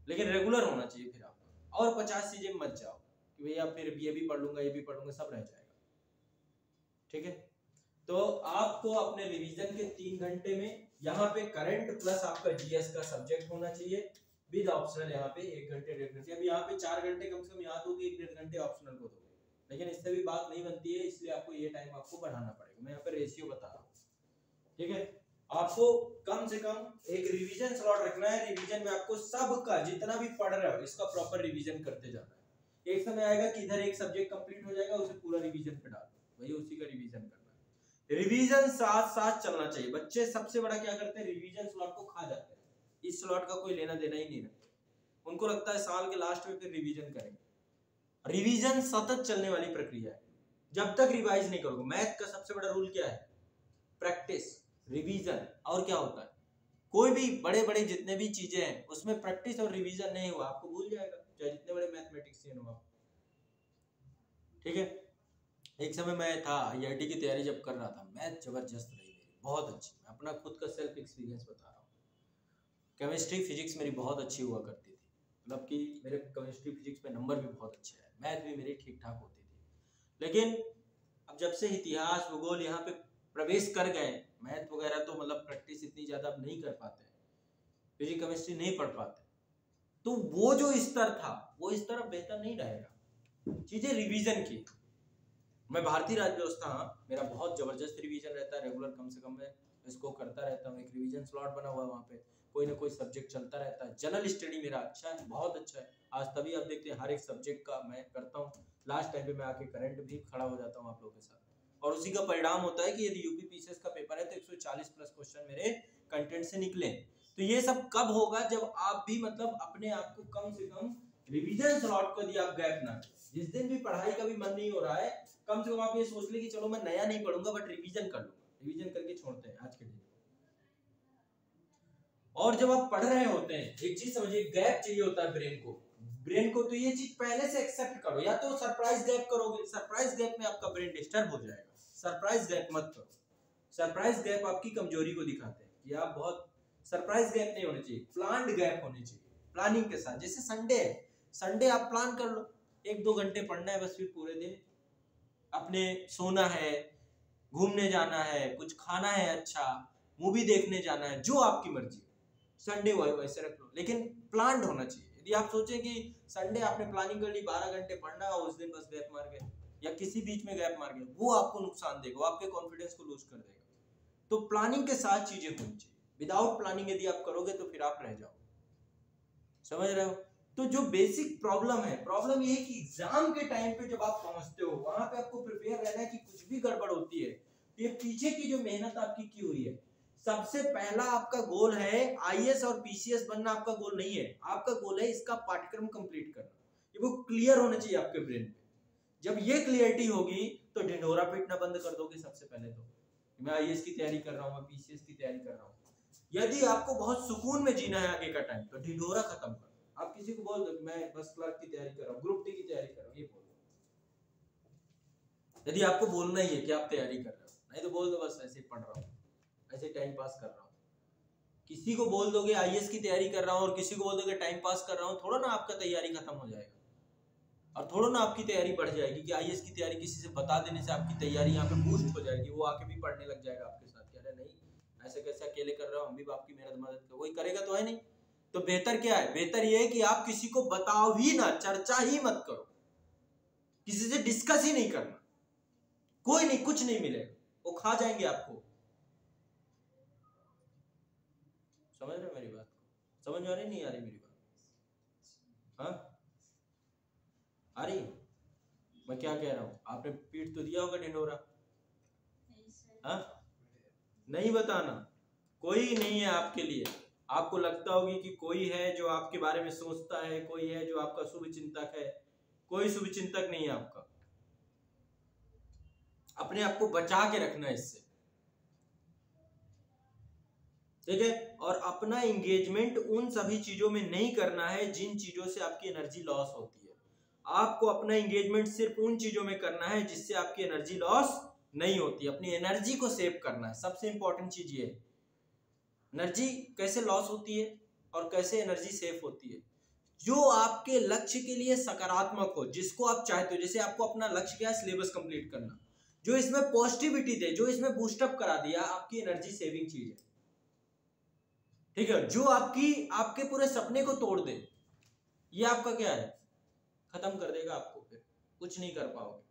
लेकिन रेगुलर होना चाहिए फिर आपका। और 50 चीजें मत जाओ कि भैया फिर ये भी पढ़ लूंगा, ये भी पढ़ लूंगा, सब रह जाएगा, ठीक है। तो आपको अपने रिवीजन के 3 घंटे में यहाँ पे करंट प्लस आपका जीएस का सब्जेक्ट होना चाहिए, विद ऑप्शनल यहाँ पे 1 घंटे 1.5 घंटे। अब यहाँ पे 4 घंटे कम से कम यहाँ दोगे, 1-1.5 घंटे ऑप्शनल को दोगे, लेकिन इससे भी बात नहीं बनती है, इसलिए आपको ये टाइम आपको बढ़ाना पड़ेगा। मैं यहाँ पे रेशियो बता रहा हूँ, ठीक है। आपको कम से कम एक रिवीजन स्लॉट रखना है, रिवीजन में आपको सबका जितना भी पढ़ रहे हो इसका प्रॉपर रिवीजन करते जाना है। एक समय आएगा कि इधर एक सब्जेक्ट कंप्लीट हो जाएगा, उसे पूरा रिवीजन पे डाल दो, वही उसी का रिवीजन करना है। रिवीजन साथ साथ चलना चाहिए। बच्चे सबसे बड़ा क्या करते हैं, रिवीजन स्लॉट को खा जाते हैं, इस स्लॉट का कोई लेना देना ही नहीं रखता, उनको लगता है साल के लास्ट में फिर रिवीजन करेंगे। रिवीजन सतत चलने वाली प्रक्रिया है, जब तक रिवाइज नहीं करोगे। मैथ का सबसे बड़ा रूल क्या है, प्रैक्टिस, रिवीजन, और क्या होता है, कोई भी बड़े बड़े जितने भी चीजें हैं उसमें प्रैक्टिस और रिवीजन नहीं हुआ आपको भूल जाएगा, चाहे जितने बड़े मैथमेटिशियन हो आप। ठीक है। एक समय मैं था IIT की तैयारी जब कर रहा था, मैथ जबरदस्त रही मेरी, बहुत अच्छी। मैं अपना खुद का सेल्फ एक्सपीरियंस बता रहा हूँ। केमिस्ट्री फिजिक्स मेरी बहुत अच्छी हुआ करती थी, मतलब कि मेरे केमिस्ट्री फिजिक्स में नंबर भी बहुत अच्छे हैं, मैथ भी मेरी ठीक ठाक होती थी। लेकिन अब जब से इतिहास भूगोल यहाँ पे प्रवेश कर गए, मैथ वगैरह तो मतलब प्रैक्टिस इतनी ज़्यादा अब नहीं कर पाते, फिजिक्स केमिस्ट्री नहीं पढ़ पाते, तो वो जो स्तर था वो स्तर अब बेहतर नहीं रहेगा। चीज़ें रिवीजन की, मैं भारतीय राज्य व्यवस्था, हाँ मेरा बहुत जबरदस्त रिवीजन रहता है, रेगुलर कम से कम मैं इसको करता रहता हूँ। एक रिवीजन स्लॉट बना हुआ है, वहाँ पे कोई ना कोई सब्जेक्ट चलता रहता है। जनरल स्टडी मेरा अच्छा है, बहुत अच्छा है। आज तभी आप देखते हैं हर एक सब्जेक्ट का मैं करता हूँ। लास्ट टाइम पे मैं आके करंट भी खड़ा हो जाता हूँ आप लोगों के साथ, और उसी का परिणाम होता है कि यदि यूपी पीसीएस का पेपर है तो 140 प्लस क्वेश्चन मेरे कंटेंट से निकले। तो ये सब कब होगा, जब आप भी मतलब अपने आप को कम से कम रिवीजन स्लॉट को दिया आप गैप ना, जिस दिन भी पढ़ाई का भी मन नहीं हो रहा है, कम से कम आप ये सोच ले कि चलो मैं नया नहीं पढ़ूंगा बट रिवीजन कर लूंगा। रिवीजन करके छोड़ते हैं आज के दिन। और जब आप पढ़ रहे होते हैं, एक चीज समझिए, गैप चाहिए होता है ब्रेन को तो ये चीज पहले से एक्सेप्ट करो, या तो सरप्राइज गैप करोगे, सरप्राइज गैप में आपका ब्रेन डिस्टर्ब हो जाएगा। सरप्राइज गैप मत करो। सरप्राइज गैप आपकी कमजोरी को दिखाते हैं कि आप बहुत, सरप्राइज गैप नहीं होने चाहिए, प्लान्ड गैप होने चाहिए, प्लानिंग के साथ। जैसे संडे है, संडे आप प्लान कर लो, 1-2 घंटे पढ़ना है बस, फिर पूरे दिन अपने सोना है, घूमने जाना है, कुछ खाना है, अच्छा मूवी देखने जाना है, जो आपकी मर्जी। संडे वैसे रख लो, लेकिन प्लान्ड होना चाहिए। यदि आप सोचें कि संडे आपने प्लानिंग कर ली 12 घंटे पढ़ना है और उस दिन बस गैप मार गए या किसी बीच में गैप मार गए, वो आपको नुकसान देगा, आपके कॉन्फिडेंस को लूज कर देगा। तो प्लानिंग के साथ चीजें होनी चाहिए। विदाउट प्लानिंग यदि आप करोगे तो फिर आप रह जाओ। समझ रहे हो? तो जो बेसिक प्रॉब्लम है, प्रॉब्लम ये है कि एग्जाम के टाइम पे जब आप पहुंचते हो, वहां पे आपको प्रिपेयर रहना है कि कुछ भी गड़बड़ होती है तो ये पीछे की जो मेहनत आपकी की हुई है। सबसे पहला आपका गोल है IAS और PCS बनना, आपका गोल नहीं है। आपका गोल है इसका पाठ्यक्रम कंप्लीट करना, ये वो क्लियर होना चाहिए आपके ब्रेन में। जब ये क्लियरिटी होगी तो ढिंढोरा पीटना बंद कर दोगे। सबसे पहले तो मैं IAS की तैयारी कर रहा हूँ, मैं PCS की तैयारी कर रहा हूँ। यदि आपको बहुत सुकून में जीना है आगे का टाइम, तो ढिंढोरा खत्म करो। आप किसी को बोल दो कि मैं बस क्लर्क की तैयारी कर रहा हूँ, ग्रुप डी की तैयारी कर रहा हूँ, ये बोल दो। यदि आपको बोलना ही है कि आप तैयारी कर रहे हो, नहीं तो बोल दो बस ऐसे पढ़ रहा हूँ, ऐसे टाइम पास कर रहा हूँ। किसी को बोल दोगे IAS की तैयारी कर रहा हूँ और किसी को बोल दोगे टाइम पास कर रहा हूँ, थोड़ा ना आपका तैयारी खत्म हो जाएगा और थोड़ा ना आपकी तैयारी बढ़ जाएगी कि IAS की तैयारी किसी से बता देने से आपकी तैयारी यहाँ पे बूस्ट हो जाएगी। वो आके भी पढ़ने लग जाएगा आपके साथ, कह रहे नहीं ऐसे कैसे अकेले कर रहा हूँ, हम भी आपकी मेहनत मदद कर, कोई करेगा तो है नहीं। तो बेहतर क्या है? बेहतर ये है कि आप किसी को बताओ ही ना, चर्चा ही मत करो, किसी से डिस्कस ही नहीं करना। कोई नहीं, कुछ नहीं मिलेगा, वो खा जाएंगे आपको। समझ रहे मेरी बात को? समझ आ रही नहीं आ रही मेरी बात? हाँ आ रही? मैं क्या कह रहा हूँ? आपने पीट तो दिया होगा ढिंढोरा। हाँ नहीं बताना, कोई नहीं है आपके लिए। आपको लगता होगी कि कोई है जो आपके बारे में सोचता है, कोई है जो आपका शुभ चिंतक है, कोई शुभ चिंतक नहीं है आपका। अपने आप को बचा के रखना है इससे, ठीक है? और अपना एंगेजमेंट उन सभी चीजों में नहीं करना है जिन चीजों से आपकी एनर्जी लॉस होती है। आपको अपना एंगेजमेंट सिर्फ उन चीजों में करना है जिससे आपकी एनर्जी लॉस नहीं होती। अपनी एनर्जी को सेव करना है, सबसे इंपॉर्टेंट चीज ये है। एनर्जी कैसे लॉस होती है और कैसे एनर्जी सेव होती है? जो आपके लक्ष्य के लिए सकारात्मक हो, जिसको आप चाहते हो। जैसे आपको अपना लक्ष्य क्या है? सिलेबस कंप्लीट करना। जो इसमें पॉजिटिविटी दे, जो इसमें बूस्टअप करा दिया, आपकी एनर्जी सेविंग चीज है, ठीक है? जो आपके पूरे सपने को तोड़ दे, ये आपका क्या है? खत्म कर देगा आपको, फिर कुछ नहीं कर पाओगे,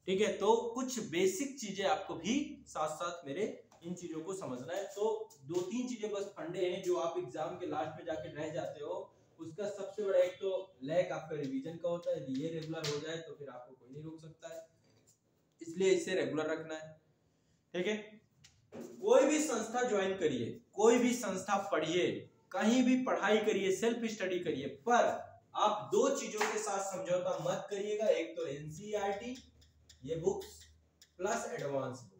ठीक है? तो कुछ बेसिक चीजें आपको भी साथ साथ मेरे इन चीजों को समझना है। तो 2-3 चीजें बस फंडे हैं जो आप एग्जाम के लास्ट में जाके रह जाते हो। उसका सबसे बड़ा एक तो लैक आपका रिवीजन का होता है। यदि ये रेगुलर हो जाए तो फिर आपको कोई नहीं रोक सकता है, इसलिए इसे रेगुलर रखना है, ठीक है? कोई भी संस्था ज्वाइन करिए, कोई भी संस्था पढ़िए, कहीं भी पढ़ाई करिए, सेल्फ स्टडी करिए, पर आप 2 चीजों के साथ समझौता मत करिएगा। एक तो NCERT ये बुक्स प्लस एडवांस बुक,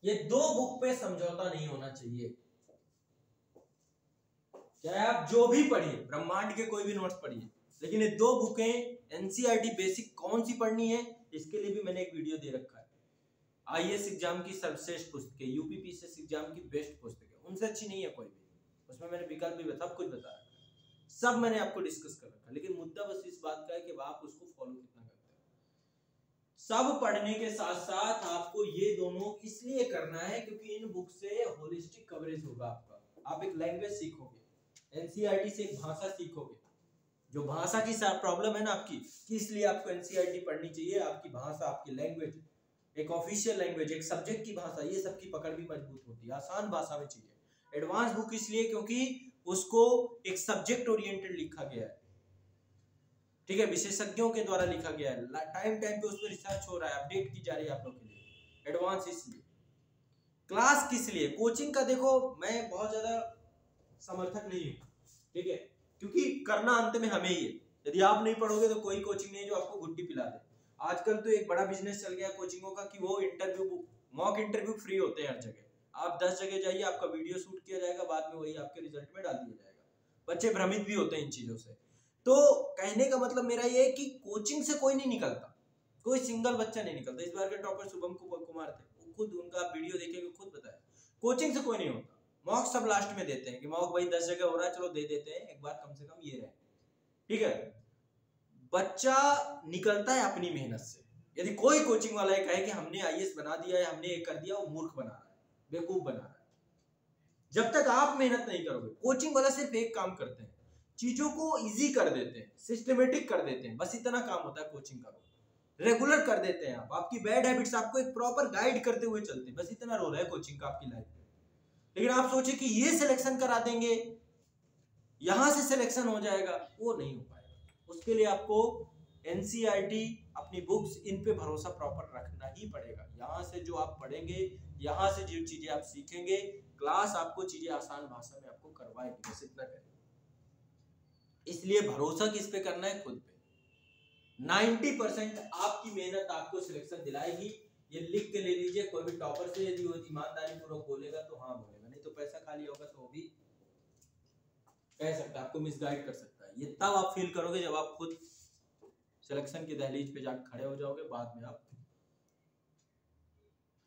ये 2 बुक पे समझौता नहीं होना चाहिए। चाहे आप जो भी पढ़िए, ब्रह्मांड के कोई भी नोट्स पढ़िए, लेकिन ये 2 बुकें एनसीईआरटी बेसिक कौन सी पढ़नी है, इसके लिए भी मैंने एक वीडियो दे रखा है। आईएएस एग्जाम की सर्वश्रेष्ठ पुस्तकें, यूपीपीसीएस एग्जाम की बेस्ट पुस्तकें, उनसे अच्छी नहीं है कोई भी। उसमें मैंने विकल्प भी सब कुछ बता रखा है, सब मैंने आपको डिस्कस कर रखा है। लेकिन मुद्दा बस इस बात का है कि आप उसको फॉलो कितना करते हैं। सब पढ़ने के साथ साथ आपको ये दोनों इसलिए करना है क्योंकि इन बुक से होलिस्टिक कवरेज होगा आपका। आप एक लैंग्वेज सीखोगे, एनसीईआरटी से एक भाषा सीखोगे। जो भाषा की प्रॉब्लम है ना आपकी, कि इसलिए आपको एनसीईआरटी पढ़नी चाहिए। आपकी भाषा, आपकी लैंग्वेज, एक ऑफिशियल लैंग्वेज, एक सब्जेक्ट की भाषा, ये सब की पकड़ भी मजबूत होती है, आसान भाषा में चीजें। एडवांस बुक इसलिए क्योंकि उसको एक सब्जेक्ट ओरिएंटेड लिखा गया है, ठीक है, विशेषज्ञों के द्वारा लिखा गया है, टाइम टाइम पे उस पर रिसर्च हो रहा है, अपडेट की जा रही है आप लोग के लिए। एडवांस इसलिए। क्लास किस लिए, कोचिंग का देखो मैं बहुत ज्यादा समर्थक नहीं हूँ, ठीक है, क्योंकि करना अंत में हमें ही है। यदि आप नहीं पढ़ोगे तो कोई कोचिंग नहीं है जो आपको गुड्डी पिला दे। आजकल तो एक बड़ा बिजनेस चल गया कोचिंगों का कि वो इंटरव्यू, मॉक इंटरव्यू फ्री होते हैं हर जगह। आप 10 जगह जाइए, आपका वीडियो शूट किया जाएगा, बाद में वही आपके रिजल्ट में डाल दिया जाएगा। बच्चे भ्रमित भी होते हैं इन चीजों से। तो कहने का मतलब मेरा ये है कि कोचिंग से कोई नहीं निकलता, कोई सिंगल बच्चा नहीं निकलता। इस बार के टॉपर शुभम कुमार थे, खुद उनका वीडियो देखेंगे, खुद बताया कोचिंग से कोई नहीं होता। मॉक सब लास्ट में देते हैं कि मॉक भाई 10 जगह हो रहा है, चलो दे देते हैं, एक बार कम से कम ये रहे, ठीक है। बच्चा निकलता है अपनी मेहनत से। यदि कोई कोचिंग वाला ये कहे कि हमने आईएएस बना दिया है, हमने ये कर दिया, वो मूर्ख बना रहा है, बेवकूफ बना रहा है। जब तक आप मेहनत नहीं करोगे, कोचिंग वाला सिर्फ एक काम करते हैं, चीजों को इजी कर देते हैं, सिस्टमेटिक कर देते हैं, बस इतना काम होता है कोचिंग का। रेगुलर कर देते हैं, आप आपकी बैड हैबिट्स आपको एक प्रॉपर गाइड करते हुए चलते हैं, बस इतना रोल है कोचिंग का आपकी लाइफ में। लेकिन आप सोचे कि ये सिलेक्शन करा देंगे, यहां से सिलेक्शन हो जाएगा, वो नहीं हो पाएगा। उसके लिए आपको एनसीईआरटी, अपनी बुक्स, इन पे भरोसा प्रॉपर रखना ही पड़ेगा। यहाँ से जो आप पढ़ेंगे, यहाँ से जो चीजें आप सीखेंगे, क्लास आपको चीजें आसान भाषा में आपको करवाएगी, बस इतना करें। इसलिए भरोसा किस पे करना है, खुद पे। 90% आपकी मेहनत आपको सिलेक्शन दिलाएगी, ये लिख के ले लीजिए। कोई भी टॉपर से यदि वो ईमानदारी पूर्वक बोलेगा तो हाँ बोलेगा, नहीं तो पैसा खाली होगा तो वो भी कह सकता है, आपको मिसगाइड कर सकता है। ये तब आप फील करोगे जब आप खुद सिलेक्शन की दहलीज पे जाकर खड़े हो जाओगे। बाद में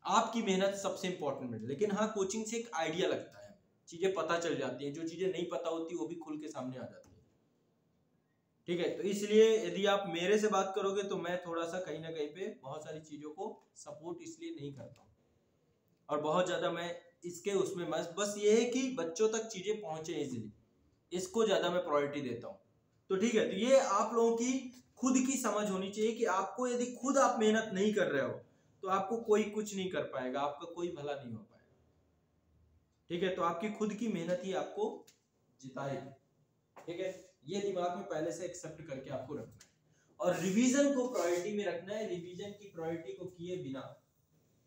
आपकी मेहनत सबसे इंपॉर्टेंट है। लेकिन हाँ, कोचिंग से एक आइडिया लगता है, चीजें पता चल जाती हैं, जो चीजें नहीं पता होती वो भी खुल के सामने आ जाती है, ठीक है। तो इसलिए यदि आप मेरे से बात करोगे तो मैं थोड़ा सा कहीं ना कहीं पे बहुत सारी चीजों को सपोर्ट इसलिए नहीं करता हूँ, और बहुत ज्यादा मैं इसके उसमें बस ये है कि बच्चों तक चीजें पहुंचे इजीली, इसको ज्यादा मैं प्रायोरिटी देता हूँ। तो ठीक है, तो ये आप लोगों की खुद की समझ होनी चाहिए कि आपको यदि खुद आप मेहनत नहीं कर रहे हो तो आपको कोई कुछ नहीं कर पाएगा, आपका कोई भला नहीं हो पाएगा, ठीक है। तो आपकी खुद की मेहनत ही आपको जिताएगी, ठीक है। ये दिमाग में पहले से एक्सेप्ट करके आपको रखना है, और रिवीजन को प्रायोरिटी में रखना है। रिवीजन की प्रायोरिटी को किए बिना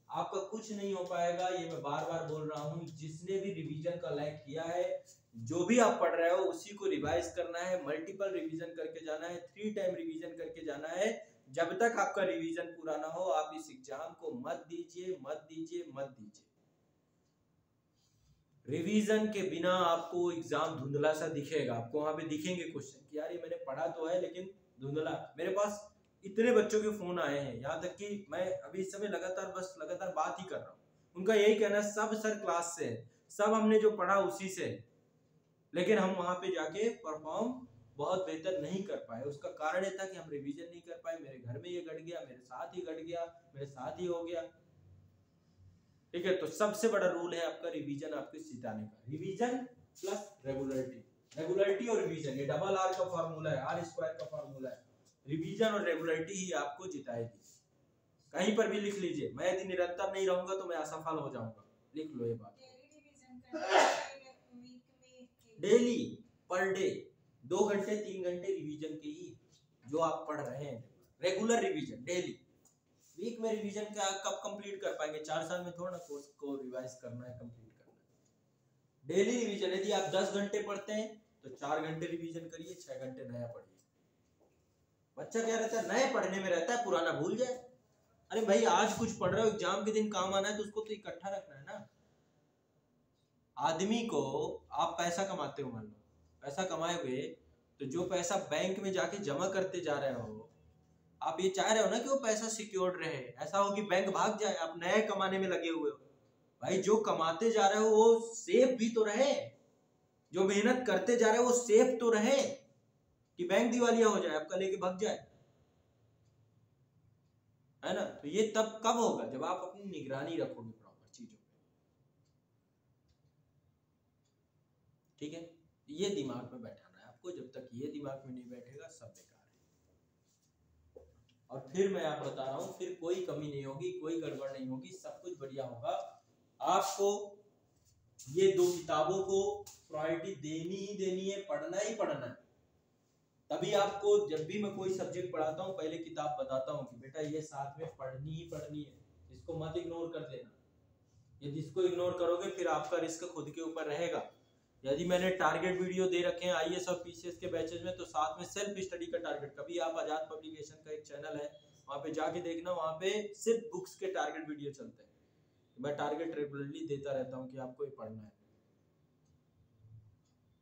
आपका कुछ नहीं हो पाएगा, ये मैं बार बार बोल रहा हूँ। जिसने भी रिवीजन का लाइक किया है, जो भी आप पढ़ रहे हो उसी को रिवाइज करना है, मल्टीपल रिवीजन करके जाना है, 3 टाइम रिवीजन करके जाना है। जब तक आपका रिवीजन पूरा ना हो, आप इस एग्जाम को मत दीजिए, मत दीजिए, मत दीजिए। रिवीजन के बिना आपको एग्जाम धुंधला सा दिखेगा, आपको वहां पे दिखेंगे क्वेश्चन कि यार ये मैंने पढ़ा तो है लेकिन धुंधला। मेरे पास इतने बच्चों के फोन आए हैं, यहाँ तक कि मैं अभी इस समय लगातार बात ही कर रहा हूँ, उनका यही कहना है सब सर क्लास से है, सब हमने जो पढ़ा उसी से, लेकिन हम वहां पे जाके परफॉर्म बहुत बेहतर नहीं कर पाए। उसका कारण ये था कि हम रिवीजन नहीं कर पाए, मेरे घर में ये घट गया, मेरे साथ ही घट गया, मेरे साथ ही हो गया, ठीक है। तो सबसे बड़ा रूल है आपका रिवीजन आपके सिखाने का, रिवीजन प्लस रेगुलरिटी। रेगुलरिटी और रिवीजन, ये डबल आर का फार्मूला है, आर स्क्वायर का फार्मूला है। रिवीजन और रेगुलरिटी ही आपको जिताएगी। कहीं पर भी लिख लीजिए, मैं यदि निरंतर नहीं रहूंगा तो मैं असफल हो जाऊंगा, लिख लो ये बात। डेली पर डे 2 घंटे 3 घंटे रिवीजन के ही जो आप पढ़ रहे हैं, रेगुलर रिवीजन डेली। वीक में रिवीजन का कब कंप्लीट कर पाएंगे, 4 साल में थोड़ा कोर्स को रिवाइज करना है, कंप्लीट करना है। डेली रिवीजन, यदि आप 10 घंटे पढ़ते हैं तो 4 घंटे रिवीजन करिए, 6 घंटे नया पढ़िए। बच्चा क्या रहता है, नए पढ़ने में रहता है, पुराना भूल जाए। अरे भाई आज कुछ पढ़ रहे हो, एग्जाम के दिन काम आना है तो उसको तो इकट्ठा रखना है ना। आदमी को आप पैसा कमाते हो, मान लो पैसा कमाए हुए तो जो पैसा बैंक में जाके जमा करते जा रहे हो, आप ये चाह रहे हो ना कि वो पैसा सिक्योर्ड रहे, ऐसा हो कि बैंक भाग जाए, आप नए कमाने में लगे हुए हो। भाई जो कमाते जा रहे हो वो सेफ भी तो रहे, जो मेहनत करते जा रहे हो वो सेफ तो रहे, कि बैंक दिवालिया हो जाए, आपका लेके भाग जाए, है ना। तो ये तब कब होगा, जब आप अपनी निगरानी रखोगे प्रॉपर चीजों पे, ठीक है। ये दिमाग में बैठाना है आपको, जब तक ये दिमाग में नहीं बैठेगा सब बेकार है। और फिर मैं आप बता रहा हूं, फिर कोई कमी नहीं होगी, कोई गड़बड़ नहीं होगी, सब कुछ बढ़िया होगा। आपको ये 2 किताबों को प्रायोरिटी देनी ही देनी है, पढ़ना ही पढ़ना है। तभी आपको जब भी मैं कोई सब्जेक्ट पढ़ाता हूँ पहले किताब बताता हूँ कि बेटा ये साथ में पढ़नी ही पढ़नी है, इसको मत इग्नोर कर देना। यदि इसको इग्नोर करोगे फिर आपका रिस्क खुद के ऊपर रहेगा। यदि मैंने टारगेट वीडियो दे रखे हैं आईएएस और पीसीएस के बैचेज में, तो साथ में सेल्फ स्टडी का टारगेट, कभी आप आजाद पब्लिकेशन का एक चैनल है वहाँ पे जाके देखना, वहाँ पे सिर्फ बुक्स के टारगेट वीडियो चलते हैं। मैं टारगेट रेगुलरली देता रहता हूँ कि आपको ये पढ़ना है।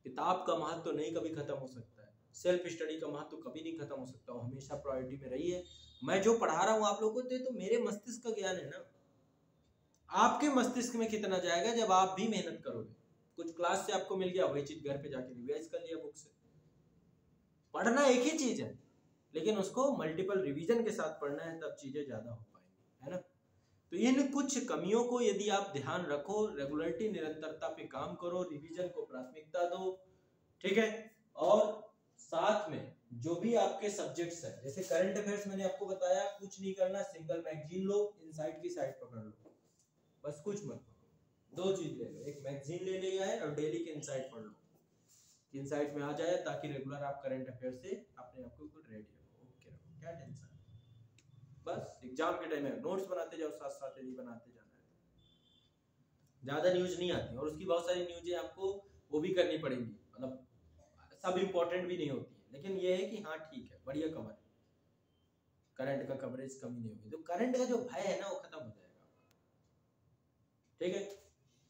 किताब का महत्व तो नहीं कभी खत्म हो सकता है, सेल्फ स्टडी का महत्व तो कभी नहीं खत्म हो सकता, वो हमेशा प्रायोरिटी में रही है। मैं जो पढ़ा रहा हूँ आप लोगों को, तो मेरे मस्तिष्क का ज्ञान है ना, आपके मस्तिष्क में कितना जाएगा जब आप भी मेहनत करोगे। कुछ क्लास से आपको मिल गया, वही चीज घर पे जाके रिवाइज कर लिया बुक से। पढ़ना एक ही चीज है, लेकिन उसको मल्टीपल रिवीजन के साथ पढ़ना है, तब चीजें ज्यादा हो पाएंगी, है ना। तो इन कुछ कमियों को यदि आप ध्यान रखो, रेगुलरिटी निरंतरता पे काम करो, रिवीजन को प्राथमिकता दो, ठीक है। और साथ में जो भी आपके सब्जेक्ट्स हैं, जैसे करंट अफेयर्स मैंने आपको बताया, कुछ नहीं करना, सिंगल मैगजीन लो, इनसाइट की साइड पकड़ लो, बस कुछ मत पकड़ो। 2 चीज ले लो, एक मैगजीन ले लिया है और डेली के इनसाइट पढ़ लो, इनसाइट में आ जाए, ताकि रेगुलर आप करंट अफेयर से अपने आप को रेडी रखो, ओके रखो, क्या टेंशन। बस एग्जाम के टाइम में नोट्स बनाते जाओ, साथ साथ यदि बनाते जाना है। ज्यादा न्यूज नहीं आती, और उसकी बहुत सारी न्यूज़ें आपको वो भी करनी पड़ेंगी, मतलब सब इम्पोर्टेंट भी नहीं होती है, लेकिन ये है कि हाँ ठीक है, बढ़िया कवर है, करंट का कवरेज कमी नहीं होगी, तो करंट का जो भय है ना वो खत्म हो जाएगा, ठीक है।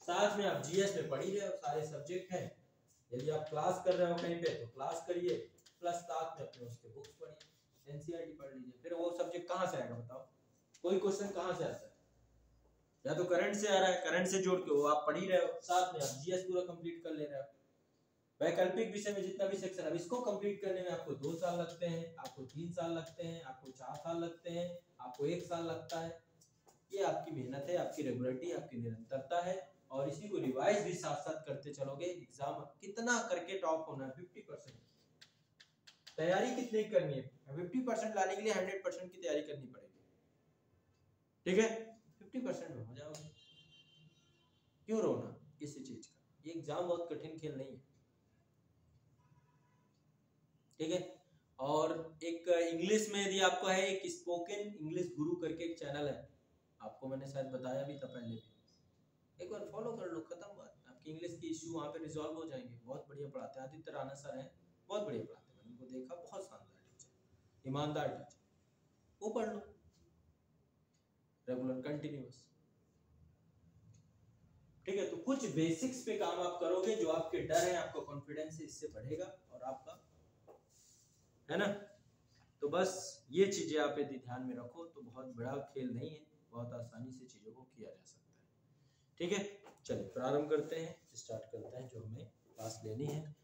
साथ में आप जीएस में पढ़ ही रहे हो, सारे सब्जेक्ट हैं, यदि आप क्लास कर रहे हो कहीं पे तो क्लास करिए, प्लस साथ में अपने उसके बुक्स पढ़िए, एनसीईआरटी पढ़ लीजिए। फिर वो सब्जेक्ट कहाँ से आएगा बताओ, कोई क्वेश्चन कहाँ से आता है, या तो करंट से आ रहा है, करंट से जोड़ के वो आप पढ़ ही रहे हो, साथ में आप जीएस पूरा कंप्लीट कर ले रहे हो। वैकल्पिक विषय में जितना भी सेक्शन है, इसको कंप्लीट करने में आपको 2 साल लगते हैं, आपको 3 साल लगते हैं, आपको 4 साल लगते हैं, आपको 1 साल लगता है। ये आपकी मेहनत है, आपकी रेगुलरिटी, आपकी निरंतरता है, और इसी को रिवाइज भी साथ साथ करते चलोगे। एग्जाम कितना करके टॉप होना है, 50%। तैयारी कितनी करनी है, 50% लाने के लिए 100% की तैयारी करनी पड़ेगी, ठीक है। 50% में हो जाओगे, क्यों रोना किसी चीज का, ये एग्जाम बहुत कठिन खेल नहीं है, ठीक है। और एक इंग्लिश में यदि आपको है, एक स्पोकन इंग्लिश गुरु करके एक चैनल है, आपको मैंने शायद बताया भी था पहले भी, एक बार फॉलो कर लो, खत्म बात, आपकी इंग्लिश की इश्यू वहाँ पे रिजॉल्व हो जाएंगे। बहुत बढ़िया पढ़ाते हैं, आदित्य राणा सर हैं, बहुत बढ़िया पढ़ाते हैं, मैंने उनको देखा, बहुत शानदार टीचर, ईमानदार टीचर, वो पढ़ लो रेगुलर कंटिन्यूअस, ठीक है। तो कुछ बेसिक्स पे काम आप करोगे, जो आपके डर है, आपका कॉन्फिडेंस है, इससे बढ़ेगा, और आपका, है ना। तो बस ये चीजें आप यदि ध्यान में रखो तो बहुत बड़ा खेल नहीं है, बहुत आसानी से चीजों को किया जा सकता है, ठीक है। चलिए प्रारंभ करते हैं, स्टार्ट करते हैं जो हमें क्लास लेनी है।